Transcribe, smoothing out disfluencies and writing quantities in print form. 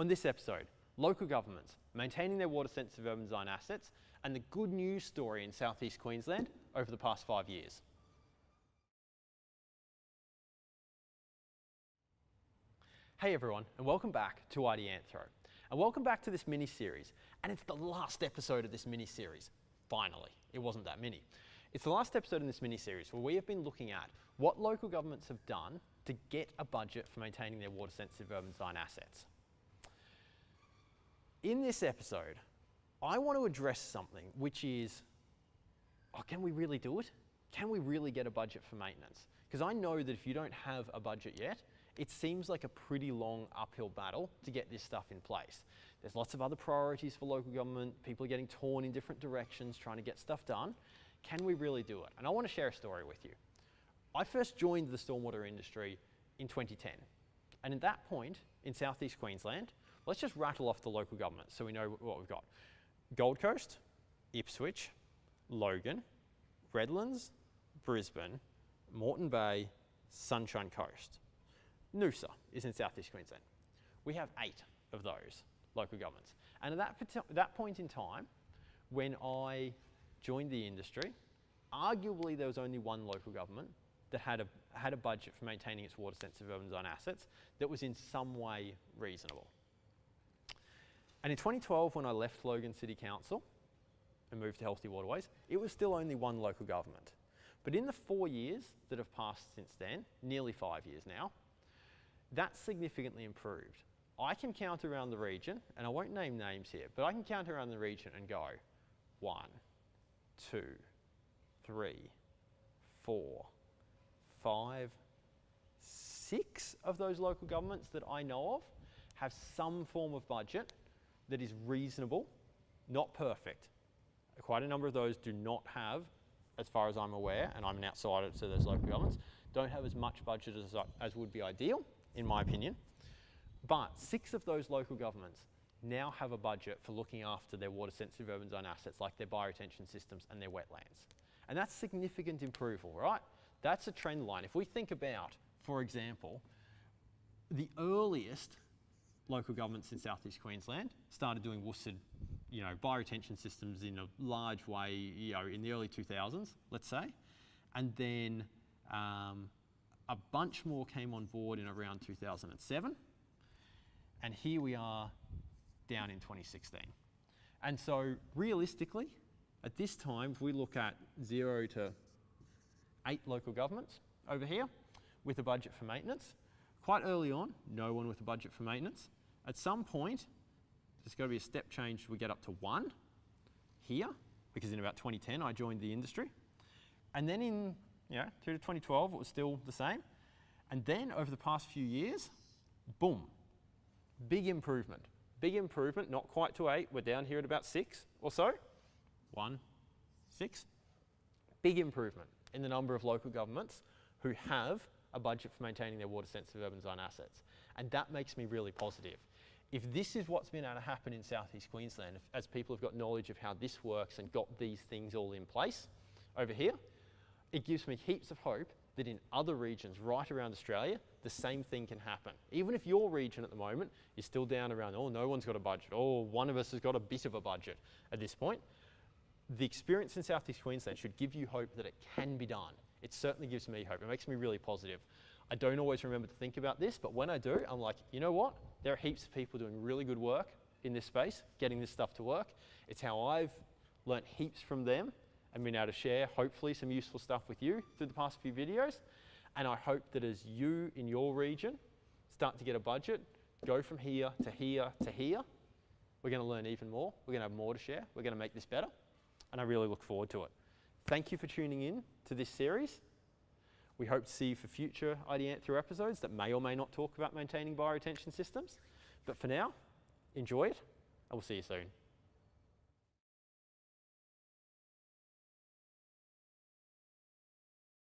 On this episode, local governments maintaining their water-sensitive urban design assets and the good news story in southeast Queensland over the past 5 years. Hey everyone, and welcome back to Ideanthro. And welcome back to this mini-series. And it's the last episode of this mini-series. Finally, it wasn't that mini. It's the last episode in this mini-series where we have been looking at what local governments have done to get a budget for maintaining their water-sensitive urban design assets. In this episode, I want to address something which is, can we really do it? Can we really get a budget for maintenance? Because I know that if you don't have a budget yet, it seems like a pretty long uphill battle to get this stuff in place. There's lots of other priorities for local government. People are getting torn in different directions trying to get stuff done. Can we really do it? And I want to share a story with you. I first joined the stormwater industry in 2010. And at that point in southeast Queensland, let's just rattle off the local governments so we know what we've got. Gold Coast, Ipswich, Logan, Redlands, Brisbane, Moreton Bay, Sunshine Coast. Noosa is in southeast Queensland. We have 8 of those local governments. And at that point in time, when I joined the industry, arguably there was only one local government that had a budget for maintaining its water-sensitive urban design assets that was in some way reasonable. And in 2012, when I left Logan City Council and moved to Healthy Waterways, it was still only one local government. But in the 4 years that have passed since then, nearly 5 years now, that's significantly improved. I can count around the region, and I won't name names here, but I can count around the region and go 1, 2, 3, 4, 5, 6 of those local governments that I know of have some form of budget that is reasonable, not perfect. Quite a number of those do not have, as far as I'm aware, and I'm an outsider to those local governments, don't have as much budget as would be ideal, in my opinion. But 6 of those local governments now have a budget for looking after their water-sensitive urban design assets like their bioretention systems and their wetlands. And that's significant improvement, right? That's a trend line. If we think about, for example, the earliest local governments in southeast Queensland started doing WSUD, bioretention systems in a large way, in the early 2000s, let's say. And then a bunch more came on board in around 2007. And here we are down in 2016. And so realistically, at this time, if we look at 0 to 8 local governments over here with a budget for maintenance, quite early on, no one with a budget for maintenance. At some point, there's got to be a step change. We get up to 1 here, because in about 2010, I joined the industry. And then in through to 2012, it was still the same. And then over the past few years, boom, big improvement. Big improvement, not quite to 8. We're down here at about 6 or so. 1, 6. Big improvement in the number of local governments who have a budget for maintaining their water-sensitive urban design assets. And that makes me really positive. If this is what's been able to happen in southeast Queensland, as people have got knowledge of how this works and got these things all in place over here, it gives me heaps of hope that in other regions right around Australia, the same thing can happen. Even if your region at the moment is still down around, no one's got a budget, one of us has got a bit of a budget at this point, the experience in southeast Queensland should give you hope that it can be done. It certainly gives me hope. It makes me really positive. I don't always remember to think about this, but when I do, I'm like, you know what? There are heaps of people doing really good work in this space, getting this stuff to work. It's how I've learnt heaps from them and been able to share, hopefully, some useful stuff with you through the past few videos. And I hope that as you in your region start to get a budget, go from here to here to here, we're going to learn even more. We're going to have more to share. We're going to make this better. And I really look forward to it. Thank you for tuning in to this series. We hope to see you for future Ideanthro episodes that may or may not talk about maintaining bioretention systems. But for now, enjoy it, and we'll see you soon.